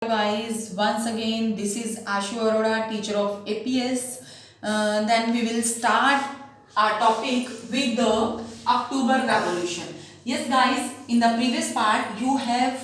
Guys, once again this is Ashu Arora, teacher of APS. Then we will start our topic with the October Revolution. Yes guys, in the previous part you have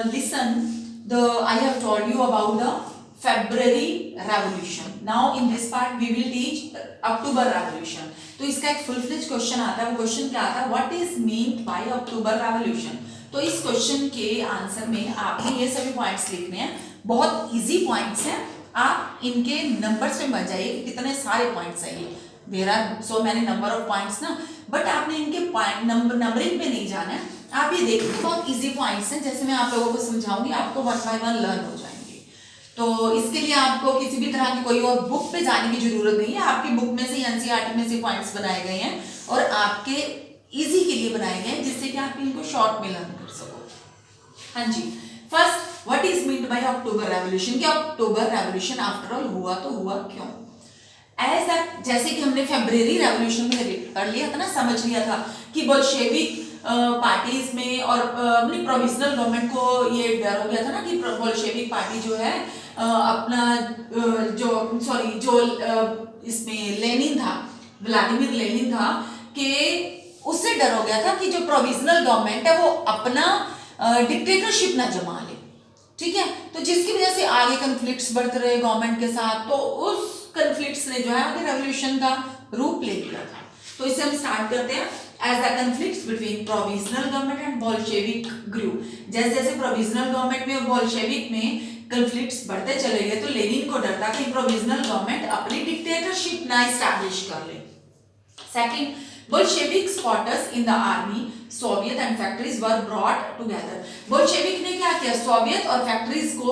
listened I have told you about the February Revolution. Now in this part we will teach October Revolution. तो इसका एक full fledge question आता है. वो question क्या आता है? What is meant by October revolution. तो इस क्वेश्चन के आंसर में आपने ये सभी पॉइंट्स लिखने हैं. बहुत इजी पॉइंट्स हैं. आप इनके नंबर्स में मत जाइए कितने सारे पॉइंट्स हैं. ये there are so many number of points ना, बट आपने इनके पॉइंट नंबरिंग पे नहीं जाना है. आप ये देखिए बहुत इजी पॉइंट्स हैं. जैसे मैं आप लोगों को समझाऊंगी आपको वन बाय वन लर्न हो जाएंगे. तो इसके लिए आपको किसी भी तरह की कोई और बुक पे जाने की जरूरत नहीं है. आपकी बुक में से एनसीईआरटी में से पॉइंट्स बनाए गए हैं और आपके इजी के लिए बनाए गए हैं जिससे कि आप इनको शॉर्ट में लर्न कर सको. हाँ जी, first what is meant by October revolution. कि अक्टूबर रेवोल्यूशन आफ्टर ऑल हुआ तो हुआ क्यों? एज दैट जैसे कि हमने फेब्रुअरी रेवोल्यूशन में कर लिया था ना, समझ लिया था कि बोल्शेविक पार्टीज में और अपनी प्रोविजनल गवर्नमेंट को ये डर हो गया था ना कि बोल्शेविक पार्टी जो है अपना जो इसमें लेनिन था, व्लादिमीर लेनिन था, कि उससे डर हो गया था कि जो प्रोविजनल गवर्नमेंट है वो अपना डिक्टेटरशिप ना जमा ले. ठीक है, तो जिसकी वजह से आगे कंफ्लिक्ट्स बढ़ते रहे गवर्नमेंट के साथ. तो उस कंफ्लिक्ट्स ने जो है आगे रेवोल्यूशन का रूप ले लिया था. तो इसे हम स्टार्ट करते हैं. As the conflicts between provisional government and Bolshevik group. जैसे जैसे प्रोविजनल गवर्नमेंट में और बोल्शेविक में कंफ्लिक्ट्स बढ़ते चले गए तो लेनिन को डर था कि प्रोविजनल गवर्नमेंट अपनी डिक्टेटरशिप ना एस्टैब्लिश कर ले. Second, Bolshevik spotters in the army, Soviet and factories were brought together. Bolshevik ने क्या किया? सोवियत और फैक्ट्रीज को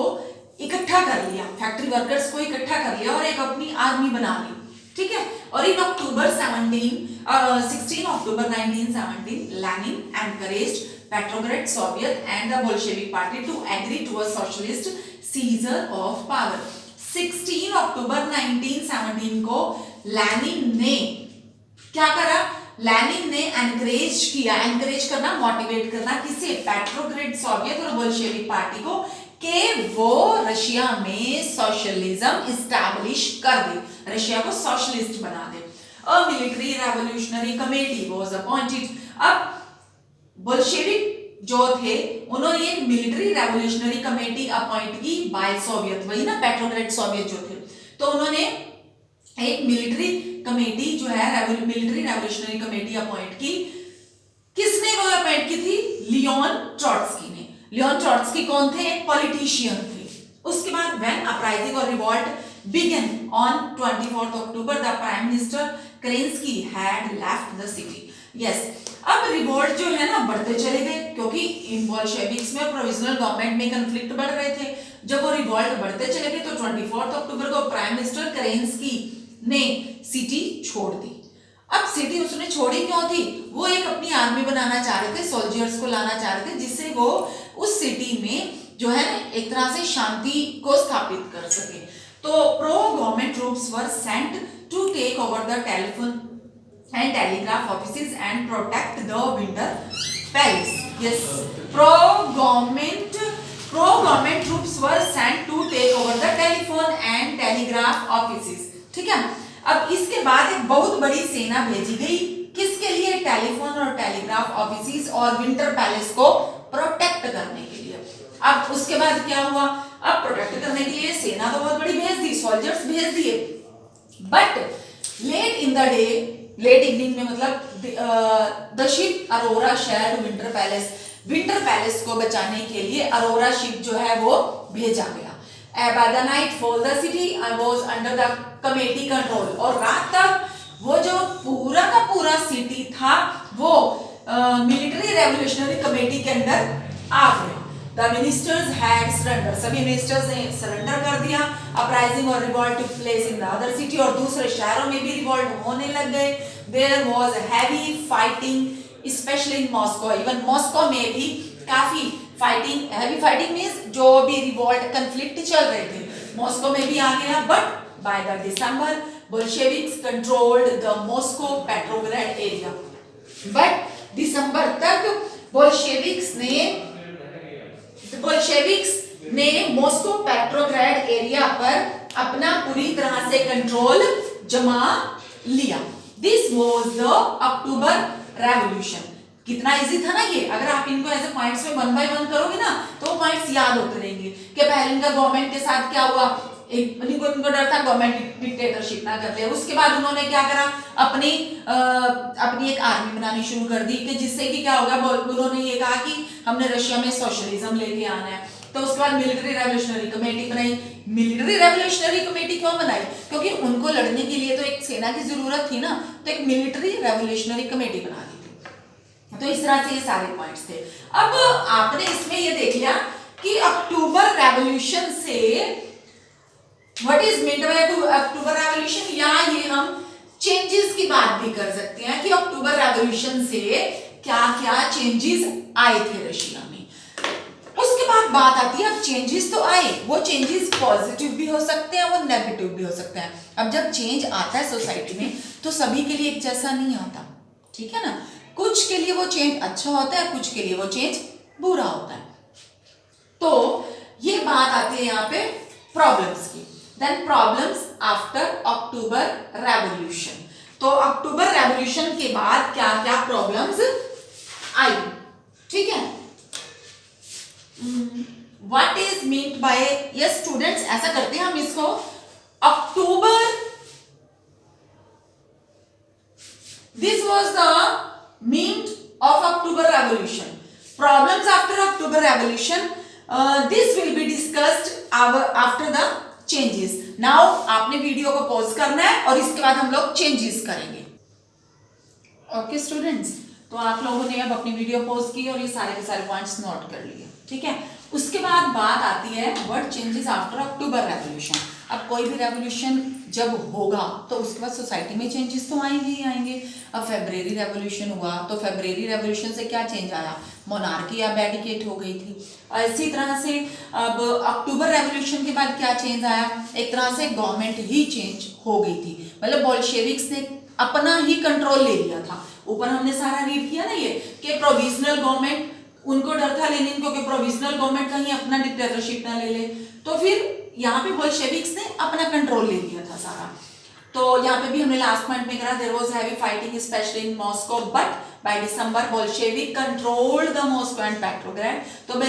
इकट्ठा कर लिया, फैक्ट्री वर्कर्स को इकट्ठा कर लिया और एक अपनी आर्मी बना ली. ठीक है, और इन अक्टूबर 16 अक्टूबर 1917 Lenin encouraged Petrograd Soviet and the Bolshevik Party to agree to a socialist seizure of power. 16 अक्टूबर 1917 को लेनिन ने क्या करा? लेनिन ने एनकरेज किया. एनकरेज करना, मोटिवेट करना किसे? पेट्रोग्रेड सोवियत और बोल्शेविक पार्टी को कि वो रशिया में सोशलिज्म इस्टेब्लिश कर दे, रशिया को सोशलिस्ट बना दे. A military revolutionary committee was appointed. अब बोल्शेविक जो थे उन्होंने एक मिलिट्री रेवोल्यूशनरी कमेटी अपॉइंट की बाय सोवियत, वही ना पेट्रोग्रेड सोवियत जो थे. तो उन्होंने एक मिलिट्री कमेटी जो है मिलिट्री रेवोल्यूशनरी कमेटी अपॉइंट की. किसने वो अपॉइंट की थी? लियोन ट्रॉट्स्की ने. लियोन ट्रॉट्स्की कौन थे? एक पॉलिटिशियन थे. उसके बाद व्हेन अपराइजिंग और revolt began on 24 October the prime minister Kerensky had left the city. Yes, अब रिवोल्ट जो है ना बढ़ते चले गए क्योंकि इन बोल्शेविक्स में प्रोविजनल गवर्नमेंट में कंफ्लिक्ट बढ़ रहे थे. जब वो रिवोल्ट बढ़ते चले गए तो 24 अक्टूबर को प्राइम मिनिस्टर केरेंस्की ने सिटी छोड़ दी. अब सिटी उसने छोड़ी क्यों थी? वो एक अपनी आर्मी बनाना चाह रहे थे, सोल्जर्स को लाना चाह रहे थे जिससे वो उस सिटी में जो है ना एक तरह से शांति को स्थापित कर सके. तो pro government troops were sent to take over the telephone and telegraph offices and protect the winter palace. Yes, pro-government troops were sent to take over the telephone and telegraph offices. ठीक है, अब इसके बाद एक बहुत बड़ी सेना भेजी गई. किसके लिए? टेलीफोन और टेलीग्राफ ऑफिसेस और विंटर पैलेस को प्रोटेक्ट करने के लिए. अब उसके बाद क्या हुआ? अब प्रोटेक्ट करने के लिए सेना तो बहुत बड़ी भेज दी, सोल्जर्स भेज दिए, but late in the day, late evening में मतलब the ship Aurora shelled Winter Palace. Winter Palace को बचाने के लिए अरोरा शिप जो है वो भेजा गया. By the night fall the city was under the committee control. और रात तक वो जो पूरा का पूरा सिटी था वो मिलिट्री रेवोल्यूशनरी कमेटी के अंदर आ गया. The ministers had surrendered. सभी मिनिस्टर्स ने सरेंडर कर दिया. अपराइजिंग और revolt took place in the other city. और दूसरे शहरों में भी रिवॉल्ट होने लग गए. There was heavy fighting, especially in Moscow. Even Moscow में भी काफी fighting, heavy fighting means जो भी रिवॉल्ट कंफ्लिक्ट चल रहे थे मॉस्को में भी आ गया. But by the December, Bolsheviks controlled the Moscow Petrograd area. But दिसंबर तक बोल्शेविक्स ने मॉस्को पेट्रोग्राड एरिया पर अपना पूरी तरह से कंट्रोल जमा लिया। This was the October revolution. कितना इजी था ना ये, अगर आप इनको ऐसे पॉइंट्स में 1 बाय 1 करोगे ना तो वो पॉइंट्स याद होते रहेंगे कि पहले इनका गवर्नमेंट के साथ क्या हुआ, इनको डर था गवर्नमेंट डिक्टेटरशिप ना कर ले। उसके बाद उन्होंने क्या करा, अपनी एक आर्मी बनानी शुरू कर दी कि जिससे कि क्या होगा, उन्होंने ये कहा कि हमने रशिया में सोशलिज्म लेके आना है। तो उसके बाद मिलिट्री रेवोल्यूशनरी कमेटी बनाई। मिलिट्री रेवोल्यूशनरी कमेटी क्यों बनाई, क्योंकि उनको लड़ने के लिए तो एक सेना की जरूरत थी ना, तो एक मिलिट्री रेवोल्यूशनरी कमेटी बना दी थी। तो इस तरह से ये सारे पॉइंट्स थे। अब आपने इसमें ये देख लिया कि अक्टूबर रेवोल्यूशन से what is meant by October revolution, या ये हम चेंजेस की बात भी कर सकते हैं कि अक्टूबर रेवोल्यूशन से क्या क्या चेंजेस आए थे रशिया में। उसके बाद बात आती है, अब चेंजेस तो आए, वो चेंजेस पॉजिटिव भी हो सकते हैं, वो नेगेटिव भी हो सकते हैं। अब जब चेंज आता है सोसाइटी में तो सभी के लिए एक जैसा नहीं आता, ठीक है ना। कुछ के लिए वो चेंज अच्छा होता है, कुछ के लिए वो चेंज बुरा होता है। तो ये बात आती है यहाँ पे प्रॉब्लम्स की। Then problems after October revolution. तो अक्टूबर रेवोल्यूशन के बाद क्या क्या प्रॉब्लम्स आई, ठीक है। What is meant by, yes students, ऐसा करते हैं हम इसको, October, this was the meant of October revolution. Problems after October revolution, this will be discussed after the changes. Now आपने वीडियो को पॉज करना है और इसके बाद हम लोग चेंजेस करेंगे। ओके स्टूडेंट्स, तो आप लोगों ने अब अपनी वीडियो पॉज की और ये सारे के सारे पॉइंट्स नोट कर लिए, ठीक है। उसके बाद बात आती है what changes after October revolution. अब कोई भी रेवोल्यूशन जब होगा तो उसके बाद सोसाइटी में चेंजेस तो आएंगे ही आएंगे। अब फेब्रुअरी रेवोल्यूशन हुआ तो फेब्रुअरी रेवोल्यूशन से क्या चेंज आया, मोनार्की अबडिकेट हो गई थी। इसी तरह से अब अक्टूबर रेवोल्यूशन के बाद क्या चेंज आया, एक तरह से गवर्नमेंट ही चेंज हो गई थी, मतलब बोल्शेविक्स ने अपना ही कंट्रोल ले लिया था। ऊपर हमने सारा रीड किया ना ये कि प्रोविजनल गवर्नमेंट, उनको डर था लेनिन को कि प्रोविजनल गवर्नमेंट कहीं अपना डिक्टेटरशिप ना ले ले, तो फिर यहाँ पे बोल्शेविक्स ने अपना कंट्रोल ले लिया था सारा। तो यहाँ पे भी हमने लास्ट पॉइंट में करा, there was heavy fighting specially in Moscow but by December Bolshevik controlled the Moscow and Petrograd. तो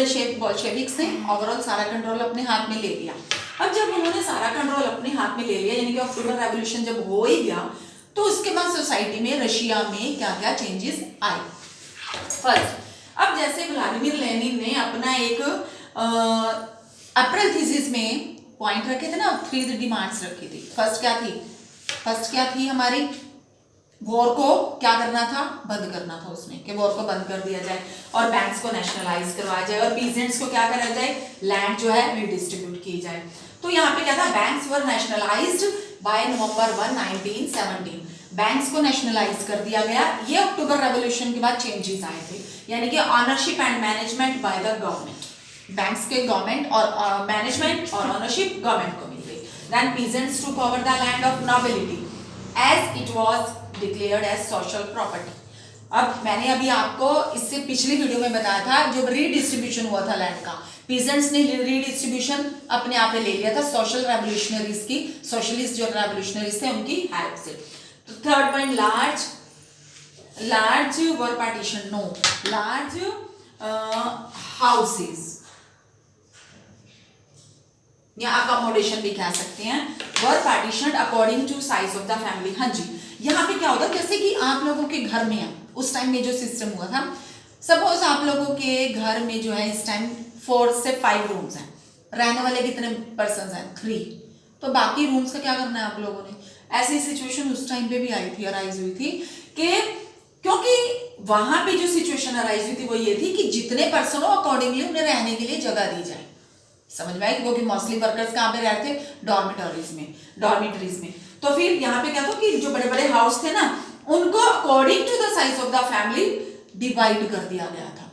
बोल्शेविक्स ने ओवरऑल सारा कंट्रोल अपने हाथ में ले लिया। अब जब उन्होंने सारा कंट्रोल अपने हाथ में ले लिया, यानी कि अक्टूबर रेवोल्यूशन जब हो ही गया, तो उसके बाद सोसाइटी में रशिया में क्या क्या चेंजेस आए। फर्स्ट, अब जैसे व्लादिमीर लेनिन ने अपना एक अप्रैल थीसिस में पॉइंट रखे थे ना, 3 डिमांड्स रखी थी। फर्स्ट क्या थी हमारी, वॉर को क्या करना था, बंद करना था उसने, कि वॉर को बंद कर दिया जाए और बैंक्स को नेशनलाइज करवाया जाए और पीजेंट्स को क्या करा जाए, लैंड जो है रिडिस्ट्रीब्यूट की जाए। तो यहाँ पे क्या था, banks were nationalised by November 1, 1917। Banks को नेशनलाइज कर दिया गया। ये अक्टूबर रेवोल्यूशन के बाद चेंजेस आए थे, यानी कि ownership and management by the government. Banks के गवर्नमेंट और मैनेजमेंट और ऑनरशिप गवर्नमेंट को मिल गई। Then peasants took over the land of nobility as it was declared as social property. अब मैंने अभी आपको इससे पिछली वीडियो में बताया था, जो रीडिस्ट्रीब्यूशन हुआ था लैंड का, पीजेंट्स ने रीडिस्ट्रीब्यूशन अपने आप में ले लिया था सोशल रेवोल्यूशनरीज की, सोशलिस्ट जो रेवोल्यूशनरीज थे उनकी हेल्प से। तो third point, large were partition, no, large houses या अकोमोडेशन भी कह सकते हैं, were partitioned according to size of the family. हाँ जी, यहाँ पे क्या होता है, जैसे कि आप लोगों के घर में है, उस टाइम में जो सिस्टम हुआ था, सपोज आप लोगों के घर में जो है इस टाइम 4 से 5 रूम्स हैं, रहने वाले कितने पर्सन हैं, 3, तो बाकी रूम्स का क्या करना है आप लोगों ने। ऐसी सिचुएशन उस टाइम पे भी आई थी, अराइज हुई थी, कि क्योंकि वहां पे जो सिचुएशन अराइज हुई थी वो ये थी कि जितने पर्सन हो अकॉर्डिंगली उन्हें रहने के लिए जगह दी जाए। समझ में आए, क्योंकि मोस्टली वर्कर्स कहाँ पे रहते थे, डॉर्मिटरीज में। तो फिर यहाँ पे क्या था कि जो बड़े बड़े हाउस थे ना, उनको according to the size of the family divide कर दिया गया था।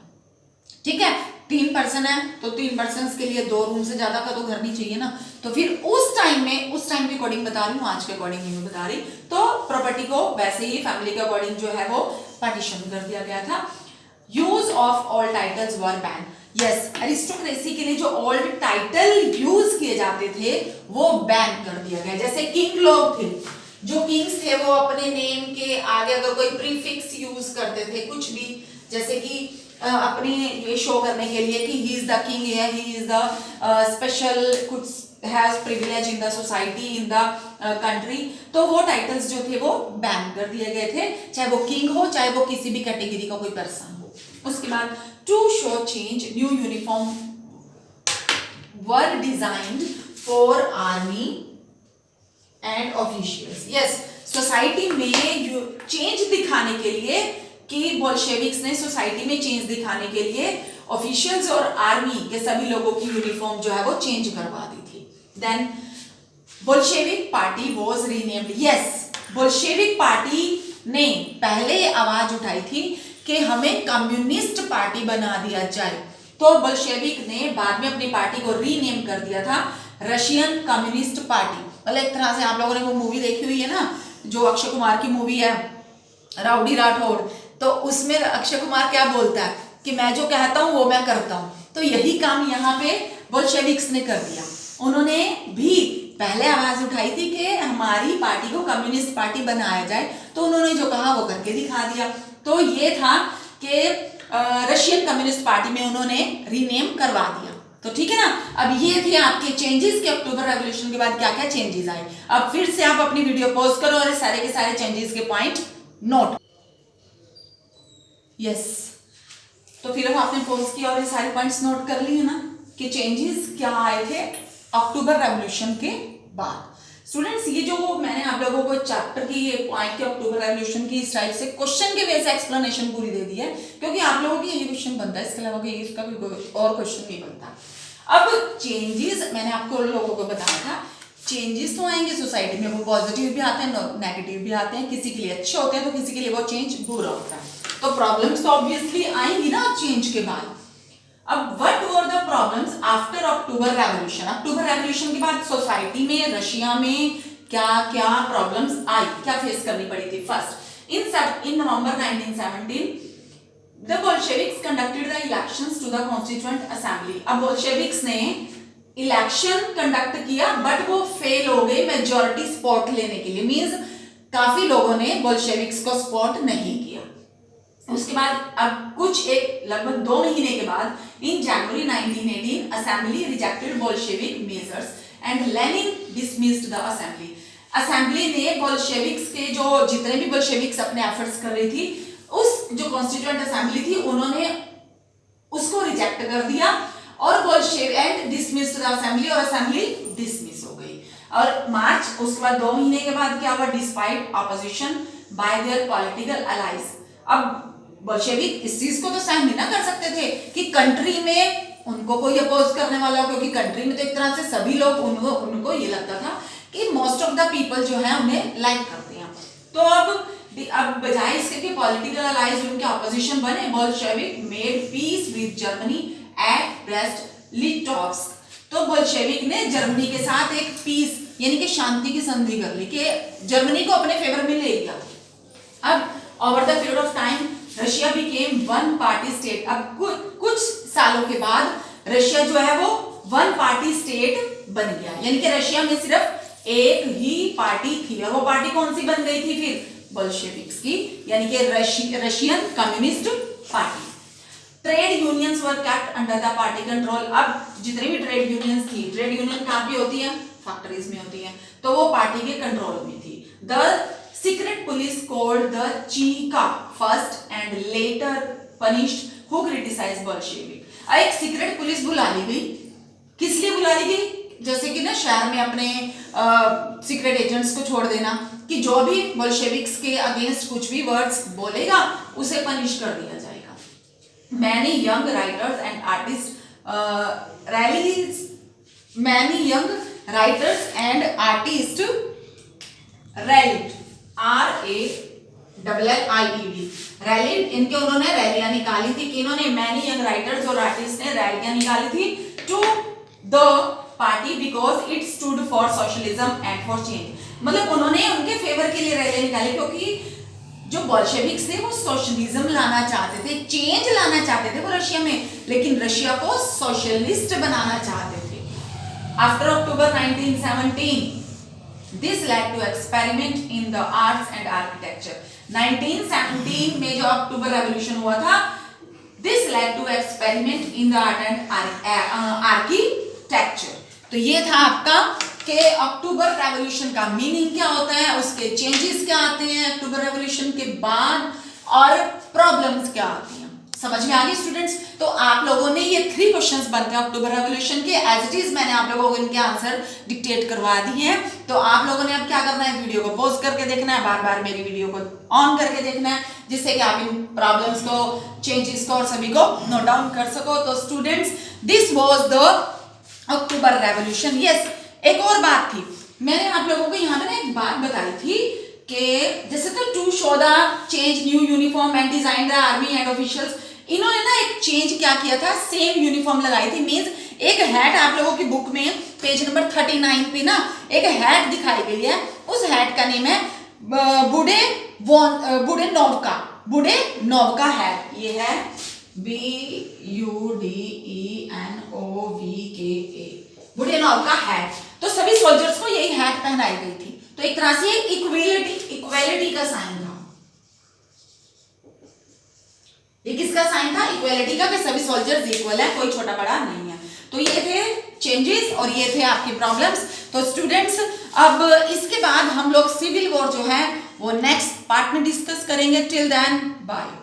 ठीक है, 3 पर्सन है तो 3 पर्सन के लिए 2 रूम से ज्यादा का तो घर नहीं चाहिए ना। तो फिर उस टाइम के अकॉर्डिंग बता रही हूँ, आज के अकॉर्डिंग नहीं बता रही, तो प्रॉपर्टी को वैसे ही फैमिली के अकॉर्डिंग जो है वो पार्टीशन कर दिया गया था। Use of all titles were ban, yes, aristocracy के लिए जो ओल्ड टाइटल यूज किए जाते थे वो बैन कर दिया गया। जैसे किंग लोग थे, जो किंग्स थे वो अपने नेम के आगे अगर कोई प्रीफिक्स यूज करते थे, कुछ भी, जैसे कि अपने ये शो करने के लिए कि ही इज द किंग या ही इज द स्पेशल कुछ has privilege in the society in the country, तो वो टाइटल्स जो थे वो बैन कर दिए गए थे, चाहे वो किंग हो चाहे वो किसी भी कैटेगरी का कोई पर्सन हो। उसके बाद to show change new uniform were designed for army and officials. Yes, society में चेंज दिखाने के लिए कि बोल्शेविक्स ने सोसाइटी में चेंज दिखाने के लिए ऑफिशियल्स और आर्मी के सभी लोगों की यूनिफॉर्म जो है वो चेंज करवा दी थी। Then Bolshevik party was renamed. Yes, Bolshevik party ने पहले आवाज उठाई थी कि हमें कम्युनिस्ट पार्टी बना दिया जाए, तो बोल्शेविक ने बाद में अपनी पार्टी को रीनेम कर दिया था रशियन कम्युनिस्ट पार्टी। मतलब एक तरह से आप लोगों ने वो मूवी देखी हुई है ना, जो अक्षय कुमार की मूवी है राउडी राठौड़, तो उसमें अक्षय कुमार क्या बोलता है कि मैं जो कहता हूं वो मैं करता हूं, तो यही काम यहाँ पे बोल्शेविक्स ने कर दिया। उन्होंने भी पहले आवाज उठाई थी कि हमारी पार्टी को कम्युनिस्ट पार्टी बनाया जाए, तो उन्होंने जो कहा वो करके दिखा दिया। तो ये था कि रशियन कम्युनिस्ट पार्टी में उन्होंने रीनेम करवा दिया। तो ठीक है ना। अब ये थे आपके चेंजेस के अक्टूबर रेवोल्यूशन के बाद क्या क्या चेंजेस आए। अब फिर से आप अपनी वीडियो पॉज करो और सारे के सारे चेंजेस के पॉइंट नोट। यस, तो फिर आपने पॉज किया और ये सारे पॉइंट्स नोट कर लिए ना कि चेंजेस क्या आए थे अक्टूबर रेवोल्यूशन के बाद। स्टूडेंट्स, ये जो मैंने आप लोगों को चैप्टर की ये पॉइंट के अक्टूबर रेवोल्यूशन की इस टाइप से क्वेश्चन के वे से एक्सप्लेनेशन पूरी दे दी है, क्योंकि आप लोगों की यही क्वेश्चन बनता है, इसके अलावा इसका भी कोई और क्वेश्चन नहीं बनता। अब चेंजेस मैंने आपको लोगों को बताया था, चेंजेस तो आएंगे सोसाइटी में, वो पॉजिटिव भी आते हैं नेगेटिव भी आते हैं, किसी के लिए अच्छे होते हैं तो किसी के लिए वो चेंज बुरा होता है। तो प्रॉब्लम्स तो ऑब्वियसली आएंगी ना चेंज के बाद। अब what were the problems after October revolution. October revolution के बाद सोसाइटी में, रशिया में क्या क्या प्रॉब्लम्स आई, क्या फेस करनी पड़ी थी। First, in November 1917 the Bolsheviks conducted the elections to the constituent assembly. अब बोल्शेविक्स ने इलेक्शन कंडक्ट किया बट वो फेल हो गए मेजॉरिटी सपोर्ट लेने के लिए, मींस काफी लोगों ने बोल्शेविक्स को सपोर्ट नहीं किया। उसके बाद अब कुछ एक लगभग 2 महीने के बाद इन जनवरी 1918 assembly rejected Bolshevik measures and Lenin dismissed the assembly. Assembly ने बोल्शेविक्स के जो जितने भी बोल्शेविक्स अपने एफर्ट्स कर रही थी, उस जो कॉन्स्टिट्यूएंट असेंबली थी उन्होंने उसको रिजेक्ट कर दिया और Bolshevik and dismissed the assembly, और असेंबली डिसमिस हो गई। और मार्च उसके बाद 2 महीने के बाद क्या हुआ, despite opposition by their political allies. अब बोल्शेविक इस चीज को तो सहन नहीं ना कर सकते थे कि कंट्री में उनको कोई अपोज करने वाला हो, क्योंकि कंट्री में तो एक तरह से सभी लोग उनको ये लगता था कि मोस्ट ऑफ द पीपल जो है उन्हें लाइक करते हैं। तो अब बजाय इसके कि पॉलिटिकल अलाइज उनके ऑपोजिशन बने, Bolshevik made peace with Germany at Brest Litovsk. तो बोल्शेविक ने जर्मनी के साथ एक पीस यानी कि शांति की संधि कर ली कि जर्मनी को अपने फेवर में ले लिया। अब over the period of time Russia became one party state. अब कुछ सालों के बाद रशिया जो है वो वन पार्टी स्टेट बन गया, यानी कि रशिया में सिर्फ एक ही पार्टी थी, और वो पार्टी कौन सी बन गई थी फिर, बोल्शेविक्स की, यानी कि Russian communist party. Trade unions were kept under the party control. अब जितनी भी ट्रेड यूनियंस थी, ट्रेड यूनियन कहाँ पे होती है, फैक्ट्रीज में होती है, तो वो पार्टी के कंट्रोल में थी। The Secret police called the Cheka first and later punished who criticized Bolshevik। एक सीक्रेट पुलिस बुला ली गई, किस लिए बुला ली गई, जैसे कि ना शहर में अपने सीक्रेट एजेंट्स को छोड़ देना कि जो भी बोल्शेविक्स के अगेंस्ट कुछ भी वर्ड्स बोलेगा उसे पनिश कर दिया जाएगा। Many young writers and artists rallies, many young writers and artists rallied RALLIED rally, इनके उन्होंने रैलियां निकाली थी कि इन्होंने मैनी यंग राइटर्स और आर्टिस्ट ने रैलियां निकाली थी to the party because it stood for socialism and for change. मतलब उन्होंने उनके फेवर के लिए रैलियां निकाली क्योंकि जो बोल्शेविक्स थे वो सोशलिज्म लाना चाहते थे, चेंज लाना चाहते थे वो रशिया में, लेकिन रशिया को सोशलिस्ट बनाना चाहते थे। After October 1917 this led to experiment in the arts and architecture. 1917 में जो अक्टूबर रेवोल्यूशन हुआ था, this led to experiment in the art and architecture. तो ये था आपका कि अक्टूबर रेवोल्यूशन का मीनिंग क्या होता है, उसके चेंजेस क्या आते हैं अक्टूबर रेवोल्यूशन के बाद, और प्रॉब्लम्स क्या आती हैं। समझ में आ गई स्टूडेंट्स? तो आप लोगों ने ये 3 क्वेश्चंस बनते हैं अक्टूबर रेवोल्यूशन के, एज इट इज मैंने आप लोगों को इनके आंसर डिक्टेट करवा दिए हैं। तो आप लोगों ने अब क्या करना है, वीडियो को पॉज करके देखना है, बार बार मेरी वीडियो को ऑन करके देखना है, जिससे कि आप इन प्रॉब्लम्स को, चेंजेस को और सभी को नोट डाउन कर सको। तो students, this was the October revolution. Yes, एक और बात थी, मैंने आप लोगों को यहाँ पे ना एक बात बताई थी कि जैसे तो to show the change new uniform and design the army and officials, इन्होंने ना एक चेंज क्या किया था, सेम यूनिफॉर्म लगाई थी। मींस एक हैट आप लोगों की बुक में पेज नंबर 39 पे ना एक हैट दिखाई गई है, उस हैट का नेम है बुडेनोवका हैट। ये है BUDENOVKA, बुडेनोवका हैट। तो सभी सोल्जर्स को यही हैट पहनाई गई थी। तो एक तरह से इक्वालिटी का साइन था। ये किसका साइन था? इक्वालिटी का, कि सभी सोल्जर्स इक्वल है, कोई छोटा बड़ा नहीं है। तो ये थे चेंजेस और ये थे आपके प्रॉब्लम्स। तो स्टूडेंट्स, अब इसके बाद हम लोग सिविल वॉर जो है वो नेक्स्ट पार्ट में डिस्कस करेंगे। Till then bye.